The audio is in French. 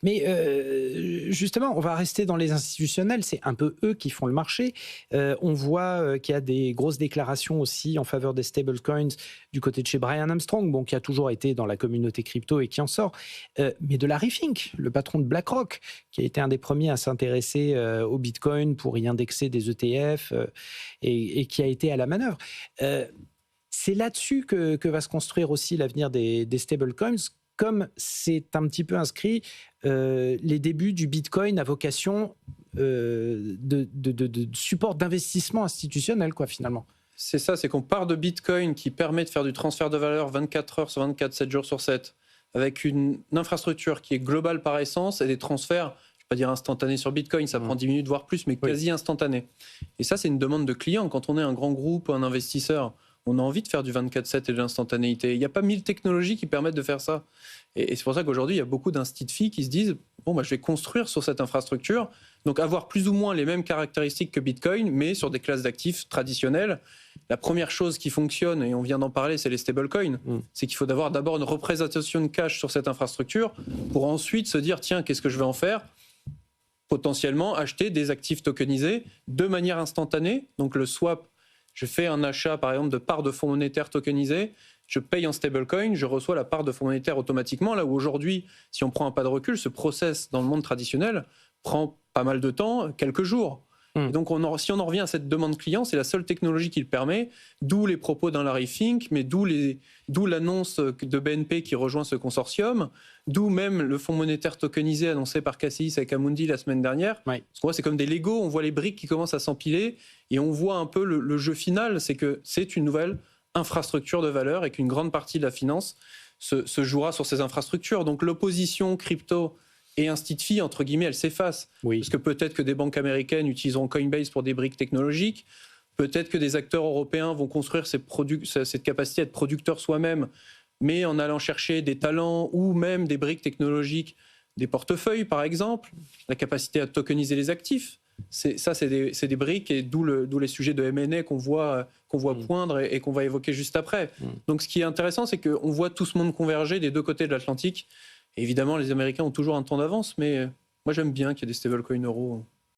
Mais justement, on va rester dans les institutionnels, c'est un peu eux qui font le marché. On voit qu'il y a des grosses déclarations aussi en faveur des stablecoins du côté de chez Brian Armstrong, bon, qui a toujours été dans la communauté crypto et qui en sort. Mais de Larry Fink, le patron de BlackRock, qui a été un des premiers à s'intéresser au Bitcoin pour y indexer des ETF et qui a été à la manœuvre. C'est là-dessus que va se construire aussi l'avenir des stablecoins, comme c'est un petit peu inscrit les débuts du Bitcoin à vocation de support d'investissement institutionnel, quoi, finalement. C'est ça, c'est qu'on part de Bitcoin qui permet de faire du transfert de valeur 24 heures sur 24, 7 jours sur 7, avec une infrastructure qui est globale par essence et des transferts, je ne vais pas dire instantanés sur Bitcoin, ça prend 10 minutes voire plus, mais quasi instantanés. Et ça, c'est une demande de client. Quand on est un grand groupe ou un investisseur, on a envie de faire du 24/7 et de l'instantanéité. Il n'y a pas 1000 technologies qui permettent de faire ça. Et c'est pour ça qu'aujourd'hui, il y a beaucoup d'instituts qui se disent bon, bah, je vais construire sur cette infrastructure, donc avoir plus ou moins les mêmes caractéristiques que Bitcoin, mais sur des classes d'actifs traditionnelles. La première chose qui fonctionne, et on vient d'en parler, c'est les stablecoins. C'est qu'il faut avoir d'abord une représentation de cash sur cette infrastructure pour ensuite se dire tiens, qu'est-ce que je vais en faire ? Potentiellement acheter des actifs tokenisés de manière instantanée. Donc le swap, je fais un achat par exemple de parts de fonds monétaires tokenisés, je paye en stablecoin, je reçois la part de fonds monétaires automatiquement. Là où aujourd'hui, si on prend un pas de recul, ce process dans le monde traditionnel prend pas mal de temps, quelques jours. Et donc si on en revient à cette demande client, c'est la seule technologie qui le permet, d'où les propos d'un Larry Fink, mais d'où l'annonce de BNP qui rejoint ce consortium, d'où même le fonds monétaire tokenisé annoncé par Cassis avec Amundi la semaine dernière. Parce qu'on voit, c'est comme des Lego, on voit les briques qui commencent à s'empiler et on voit un peu le jeu final, c'est que c'est une nouvelle infrastructure de valeur et qu'une grande partie de la finance se jouera sur ces infrastructures. Donc l'opposition crypto et institut, entre guillemets, elle s'efface. Parce que peut-être que des banques américaines utiliseront Coinbase pour des briques technologiques, peut-être que des acteurs européens vont construire cette capacité à être producteurs soi-même, mais en allant chercher des talents ou même des briques technologiques, des portefeuilles par exemple, la capacité à tokeniser les actifs. C'est des briques et d'où les sujets de M&A qu'on voit poindre et qu'on va évoquer juste après. Donc ce qui est intéressant, c'est qu'on voit tout ce monde converger des deux côtés de l'Atlantique. Et évidemment, les Américains ont toujours un temps d'avance, mais moi j'aime bien qu'il y ait des stablecoins euros